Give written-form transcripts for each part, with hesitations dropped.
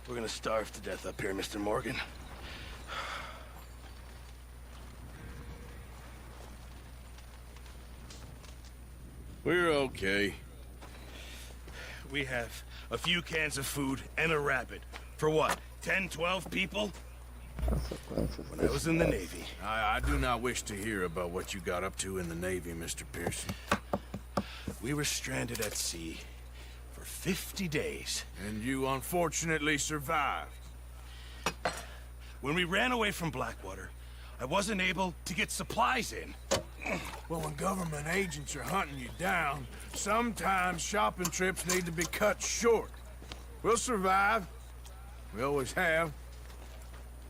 We're gonna starve to death up here, Mr. Morgan. We're okay. We have a few cans of food and a rabbit. For what, 10, 12 people? Consequências. When I was in the Navy. I do not wish to hear about what you got up to in the Navy, Mr. Pearson. We were stranded at sea for 50 days. And you unfortunately survived. When we ran away from Blackwater, I wasn't able to get supplies in. Well, when government agents are hunting you down, sometimes shopping trips need to be cut short. We'll survive. We always have.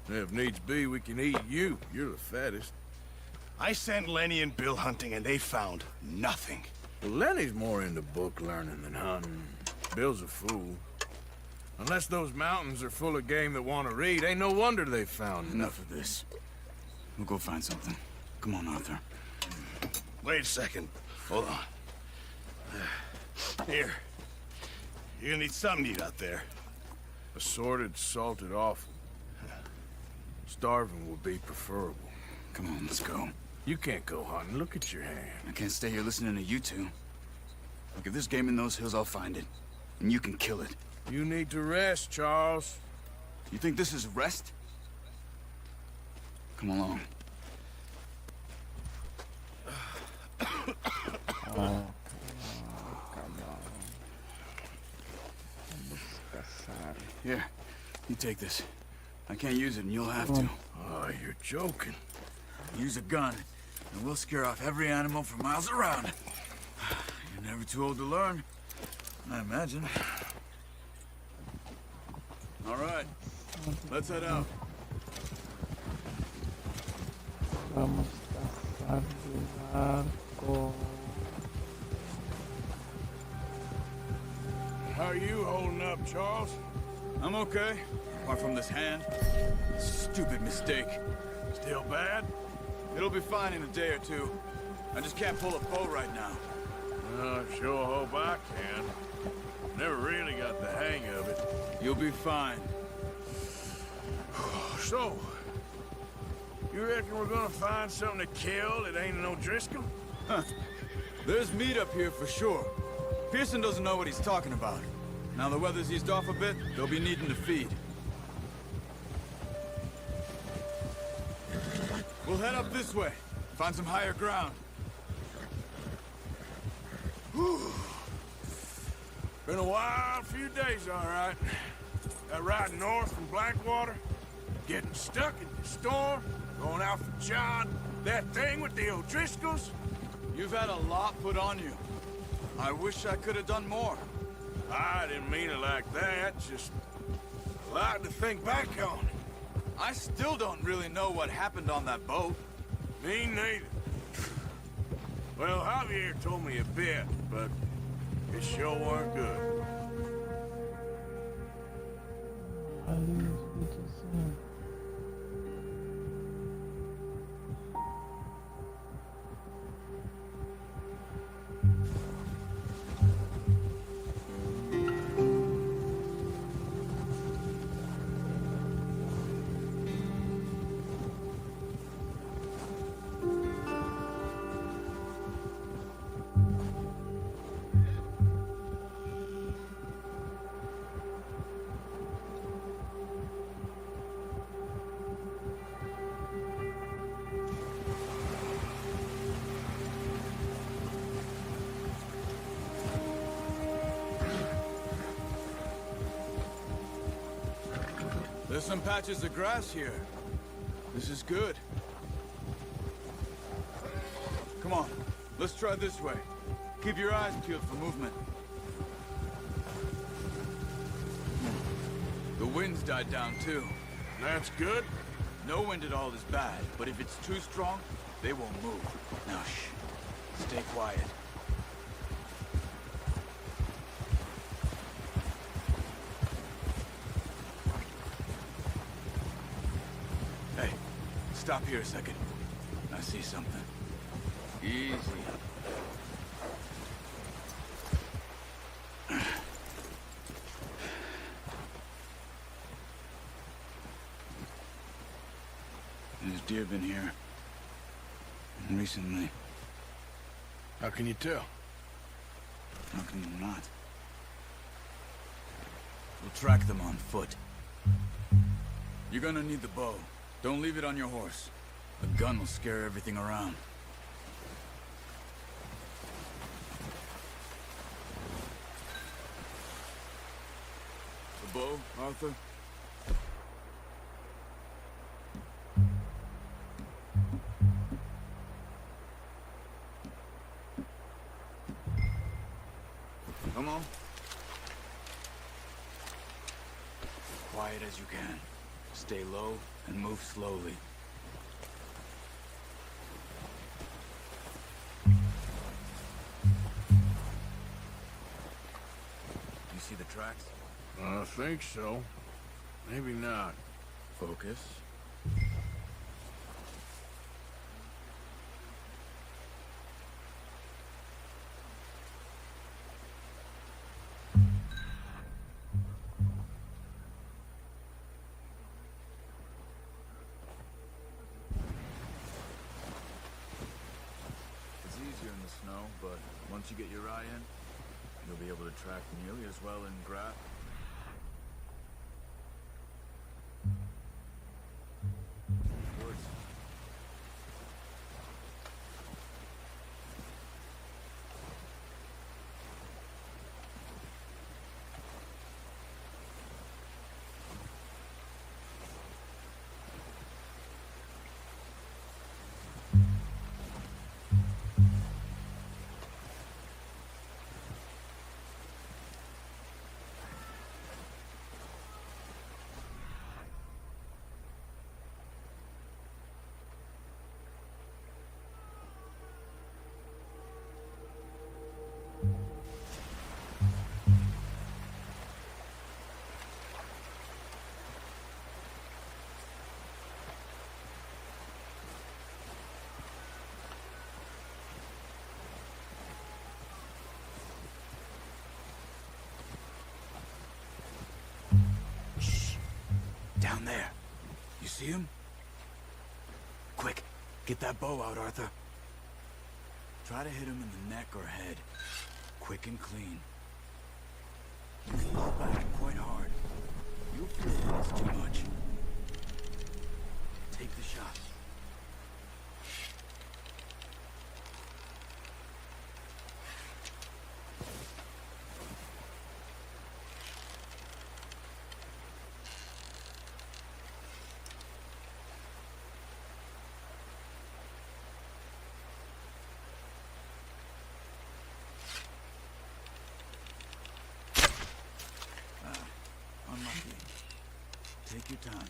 If needs be, we can eat you. You're the fattest. I sent Lenny and Bill hunting, and they found nothing. Well, Lenny's more into book learning than hunting. Bill's a fool. Unless those mountains are full of game that want to read, ain't no wonder they found Enough of this. We'll go find something. Come on, Arthur. Wait a second. Hold on. Here. You're gonna need something to eat out there. Assorted, salted offal. Starving would be preferable. Come on, let's go. You can't go hunting. Look at your hand. I can't stay here listening to you two. Look, if there's game in those hills, I'll find it. And you can kill it. You need to rest, Charles. You think this is rest? Come along. Here, you take this. I can't use it, and you'll have to. Oh, you're joking. Use a gun, and we'll scare off every animal for miles around. You're never too old to learn, I imagine. All right, let's head out. Vamos caçar de barco. How are you holding up, Charles? I'm okay, apart from this hand. Stupid mistake. Still bad? It'll be fine in a day or two. I just can't pull a bow right now. I sure hope I can. Never really got the hang of it. You'll be fine. So, you reckon we're gonna find something to kill that ain't no Driscoll? Huh. There's meat up here for sure. Pearson doesn't know what he's talking about. Now the weather's eased off a bit, they'll be needing to feed. We'll head up this way. Find some higher ground. Whew. Been a wild few days, all right. That ride north from Blackwater, getting stuck in the storm, going out for John, that thing with the O'Driscolls. You've had a lot put on you. I wish I could have done more. I didn't mean it like that, just a lot to think back on. I still don't really know what happened on that boat. Me neither. Well, Javier told me a bit, but it sure weren't good. Ali os videozinhos. There's some patches of grass here. This is good. Come on, let's try this way. Keep your eyes peeled for movement. The wind's died down too. That's good. No wind at all is bad, but if it's too strong, they won't move. Now shh. Stay quiet. Hey, stop here a second. I see something. Easy. deer been here. Recently. How can you tell? How can you not? We'll track them on foot. You're gonna need the bow. Don't leave it on your horse. A gun will scare everything around. The bow, Arthur? Come on. Quiet as you can. Stay low and move slowly. You see the tracks? I think so. Maybe not. Focus. It's easier in the snow, but once you get your eye in, you'll be able to track nearly as well in grass. Woods. Down there. You see him? Quick, get that bow out, Arthur. Try to hit him in the neck or head. Quick and clean. You can pull back quite hard. You'll feel when it's too much. Take the shot. Unlucky. Take your time.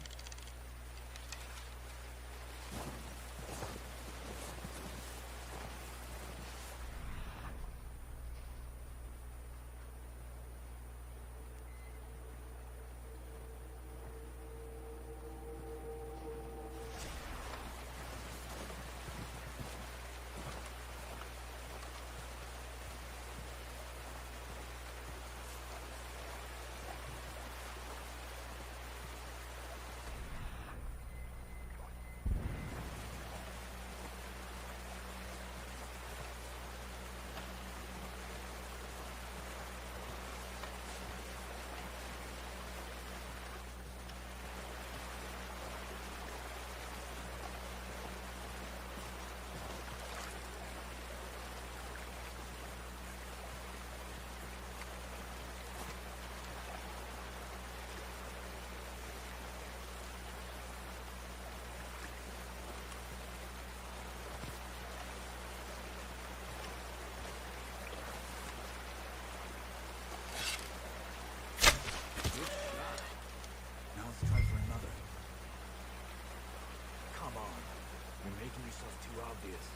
Too obvious.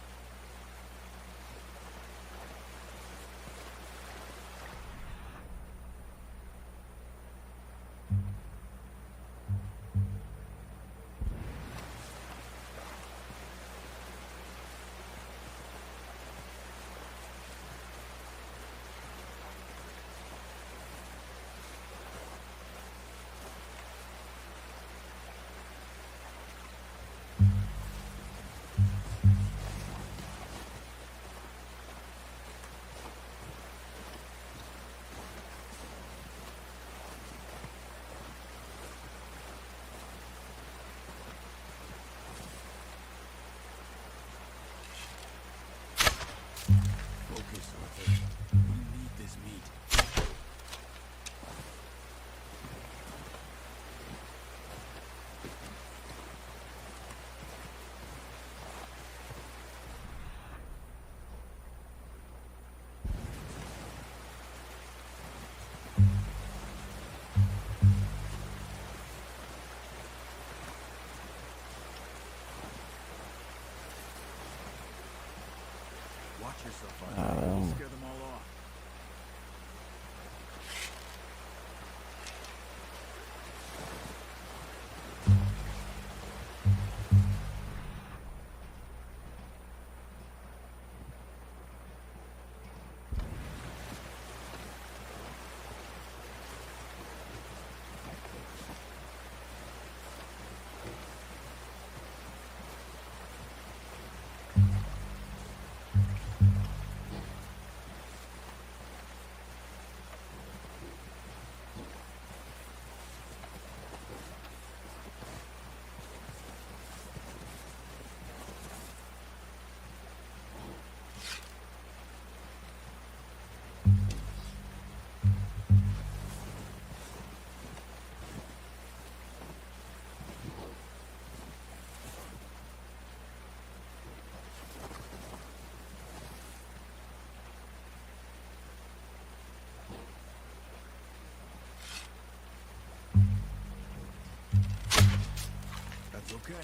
Okay.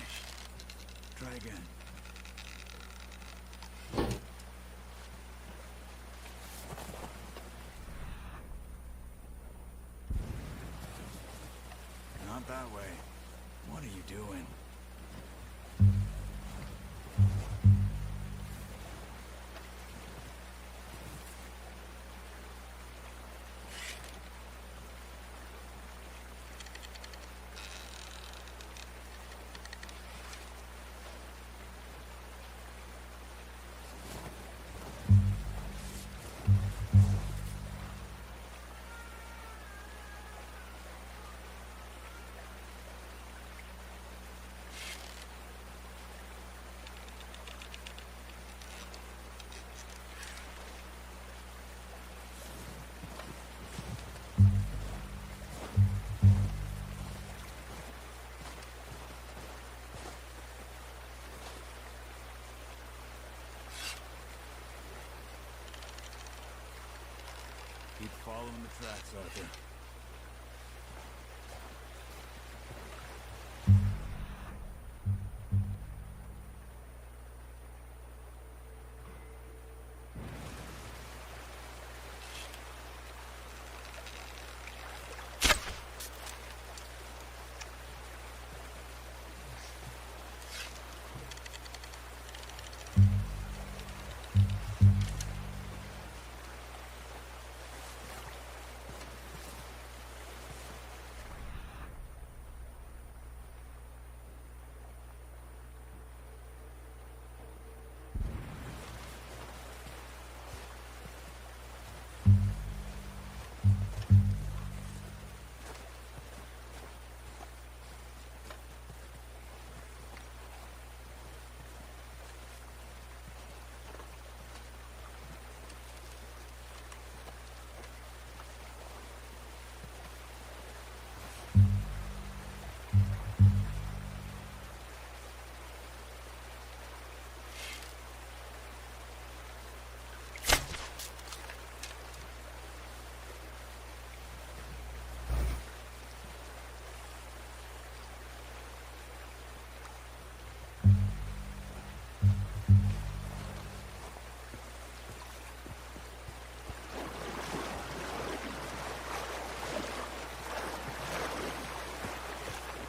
Try again. Not that way. What are you doing? Keep following the tracks, Arthur.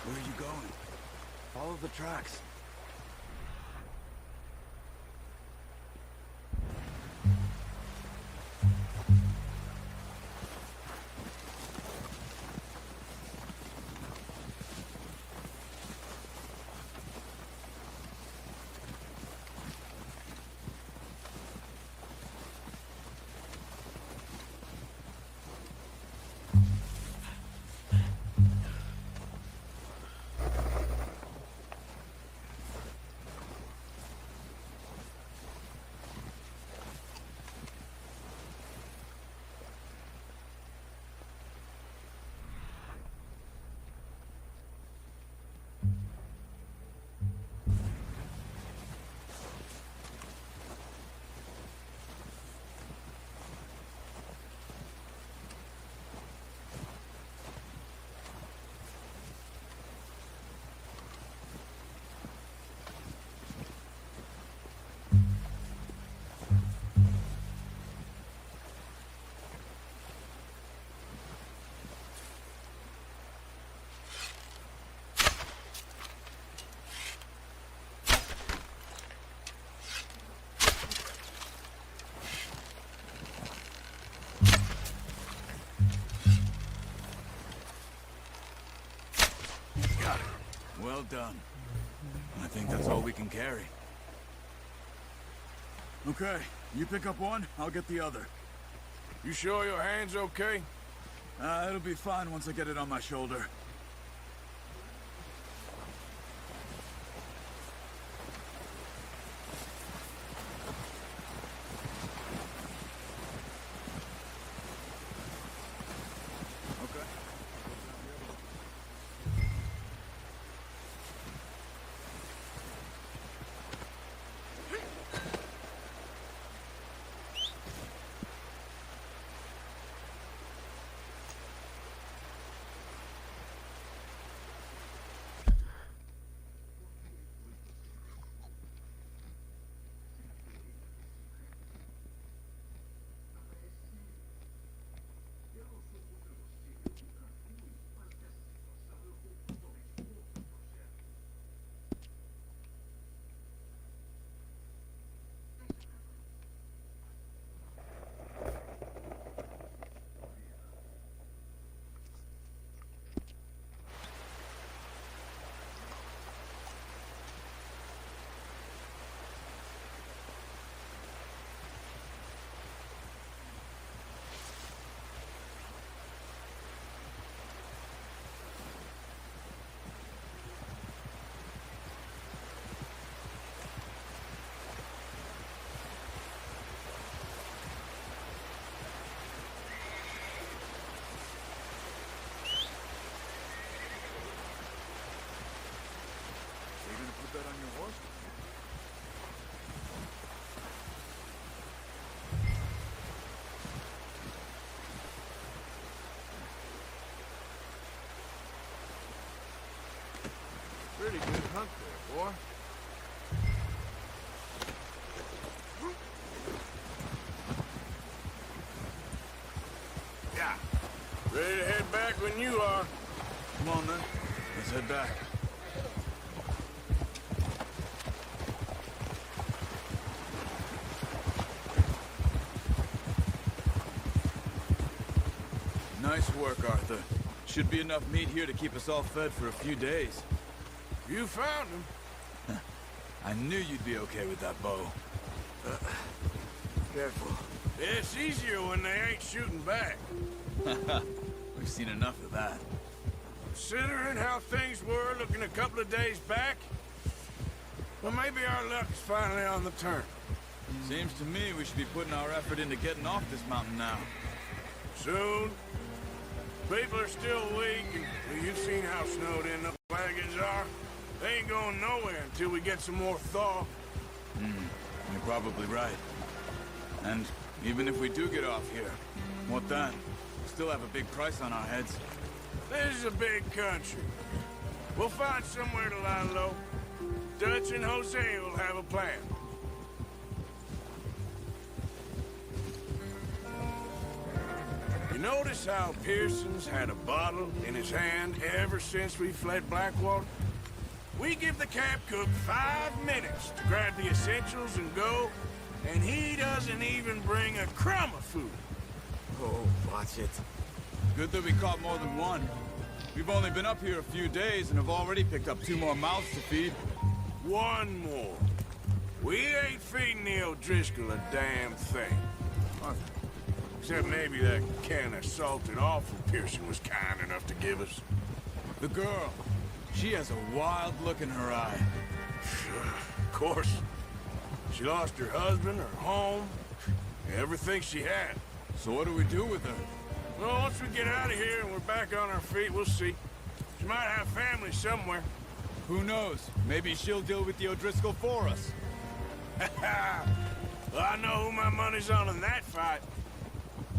Where are you going? Follow the tracks. Well done. I think that's all we can carry. Okay, you pick up one, I'll get the other. You sure your hand's okay? It'll be fine once I get it on my shoulder. Pretty good hunt there, boy. Yeah. Ready to head back when you are. Come on, then. Let's head back. Nice work, Arthur. Should be enough meat here to keep us all fed for a few days. You found him. I knew you'd be okay with that bow. Careful. It's easier when they ain't shooting back. We've seen enough of that. Considering how things were looking a couple of days back, well, maybe our luck's finally on the turn. Seems to me we should be putting our effort into getting off this mountain now. Soon. People are still weak, and well, you've seen how snowed in the wagons are. They ain't going nowhere until we get some more thaw. You're probably right. And even if we do get off here, what then? We still have a big price on our heads. This is a big country. We'll find somewhere to lie low. Dutch and Jose will have a plan. You notice how Pearson's had a bottle in his hand ever since we fled Blackwater? We give the camp cook 5 minutes to grab the essentials and go, and he doesn't even bring a crumb of food. Oh, watch it. Good that we caught more than one. We've only been up here a few days and have already picked up 2 more mouths to feed. One more. We ain't feeding the O'Driscoll a damn thing. Except maybe that can of salted offal Pearson was kind enough to give us. The girl. She has a wild look in her eye. Of course. She lost her husband, her home, everything she had. So what do we do with her? Well, once we get out of here and we're back on our feet, we'll see. She might have family somewhere. Who knows? Maybe she'll deal with the O'Driscoll for us. Well, I know who my money's on in that fight.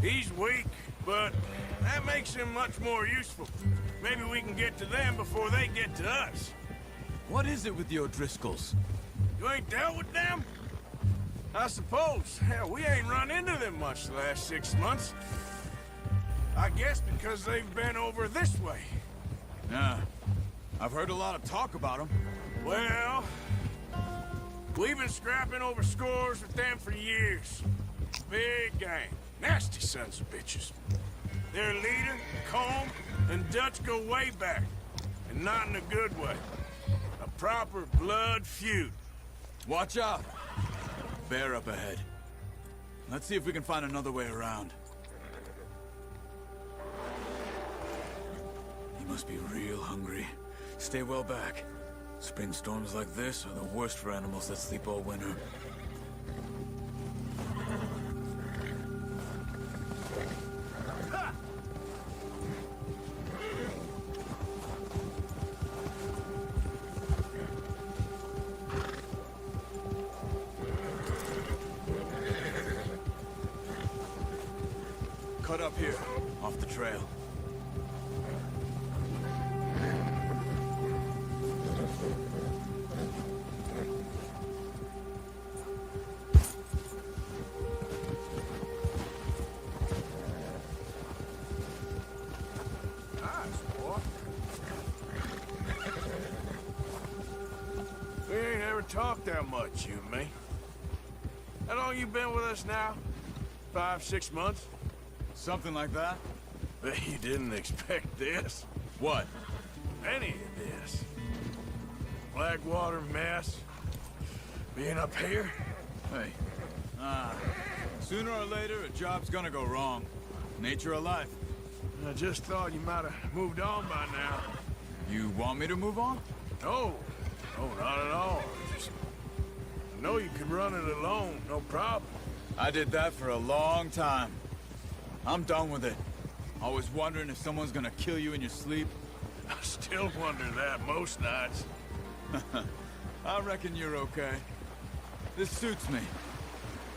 He's weak, but that makes him much more useful. Maybe we can get to them before they get to us. What is it with the O'Driscolls? You ain't dealt with them? I suppose. Hell, we ain't run into them much the last 6 months. I guess because they've been over this way. Yeah. I've heard a lot of talk about them. Well, we've been scrapping over scores with them for years. Big gang. Nasty sons of bitches. Their leader, Combe, and Dutch go way back. And not in a good way. A proper blood feud. Watch out! Bear up ahead. Let's see if we can find another way around. He must be real hungry. Stay well back. Spring storms like this are the worst for animals that sleep all winter. Cut up here, off the trail. Nice, boy. We ain't ever talked that much, you and me. How long you been with us now? 5, 6 months? Something like that? Bet you didn't expect this. What? Any of this. Blackwater mess. Being up here. Hey. Sooner or later, a job's gonna go wrong. Nature of life. I just thought you might have moved on by now. You want me to move on? No. No, not at all. I know you can run it alone, no problem. I did that for a long time. I'm done with it. Always wondering if someone's gonna kill you in your sleep. I still wonder that most nights. I reckon you're okay. This suits me.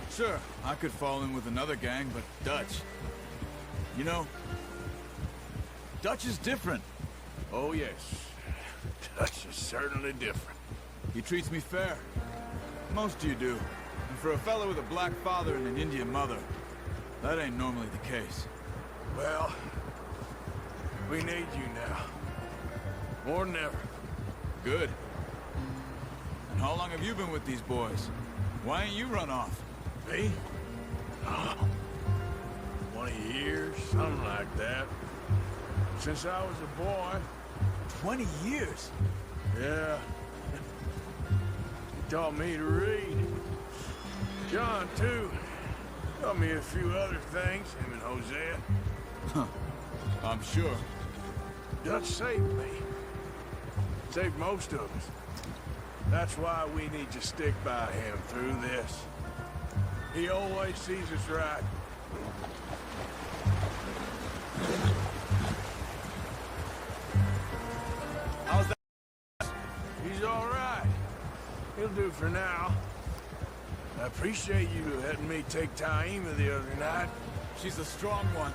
Sure, I could fall in with another gang, but Dutch... You know, Dutch is different. Oh, yes. Dutch is certainly different. He treats me fair. Most of you do. And for a fellow with a black father and an Indian mother, that ain't normally the case. Well, we need you now. More than ever. Good. And how long have you been with these boys? Why ain't you run off? Me? Oh, 20 years, something like that. Since I was a boy. 20 years? Yeah. He taught me to read. John, too. Taught me a few other things, him and Hosea. Huh. I'm sure. Dutch saved me. Saved most of us. That's why we need to stick by him through this. He always sees us right. How's that? He's all right. He'll do for now. I appreciate you letting me take Taima the other night. She's a strong one.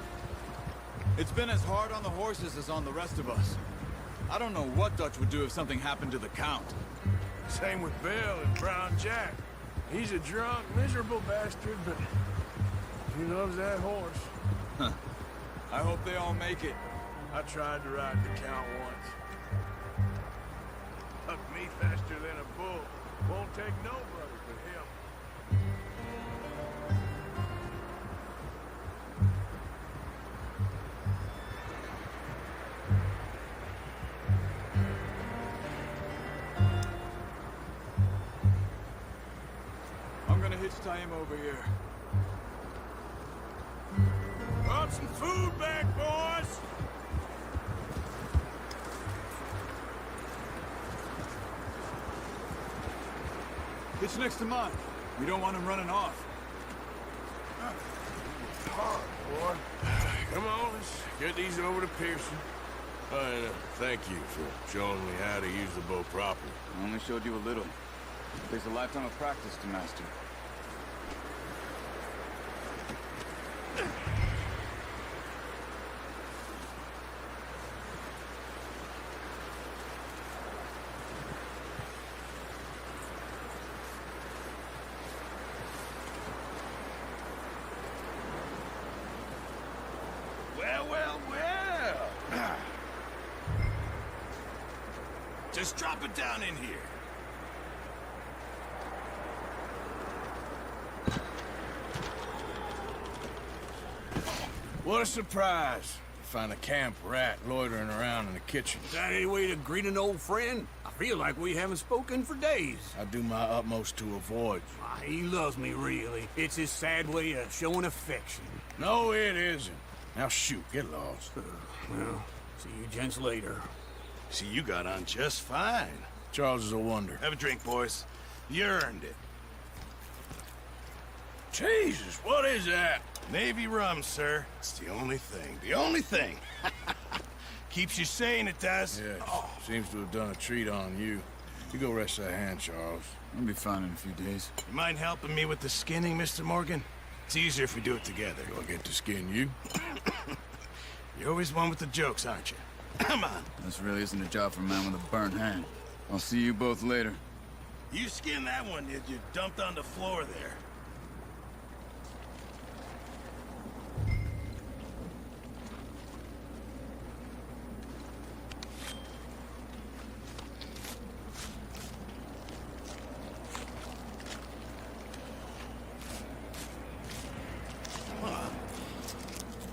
It's been as hard on the horses as on the rest of us. I don't know what Dutch would do if something happened to the Count. Same with Bill and Brown Jack. He's a drunk, miserable bastard, but he loves that horse. Huh. I hope they all make it. I tried to ride the Count once. Hucked me faster than a bull. Won't take no brother but him. I'm gonna hitch Taima over here. Brought some food back, boys! Hitch next to mine. We don't want him running off. Hard, boy. Come on, let's get these over to Pearson. Thank you for showing me how to use the bow properly. I only showed you a little. It takes a lifetime of practice to master. Well. Just drop it down in here. What a surprise. Find a camp rat loitering around in the kitchen. Is that any way to greet an old friend? I feel like we haven't spoken for days. I do my utmost to avoid you. Ah, he loves me, really. It's his sad way of showing affection. No, it isn't. Now shoot, get lost. Well, see you gents later. See, you got on just fine. Charles is a wonder. Have a drink, boys. You earned it. Jesus, what is that? Navy rum, sir. It's the only thing. The only thing. Keeps you sane, it does. Yeah, seems to have done a treat on you. You go rest that hand, Charles. I'll be fine in a few days. You mind helping me with the skinning, Mr. Morgan? It's easier if we do it together. Do I get to skin you? You're always one with the jokes, aren't you? Come on. This really isn't a job for a man with a burnt hand. I'll see you both later. You skinned that one, did you? Dumped on the floor there.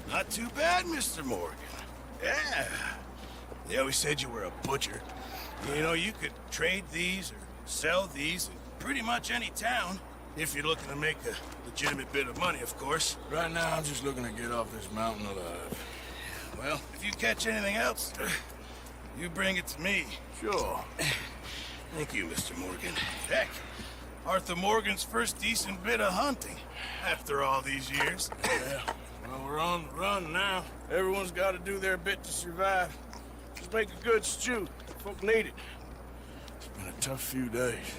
Not too bad, Mr. Morgan. Yeah. They always said you were a butcher. You know, you could trade these or sell these in pretty much any town, if you're looking to make a legitimate bit of money, of course. Right now, I'm just looking to get off this mountain alive. Well, if you catch anything else, you bring it to me. Sure. Thank you, Mr. Morgan. Heck, Arthur Morgan's first decent bit of hunting, after all these years. Yeah. Well, we're on the run now. Everyone's got to do their bit to survive. Just make a good stew. Folk need it. It's been a tough few days.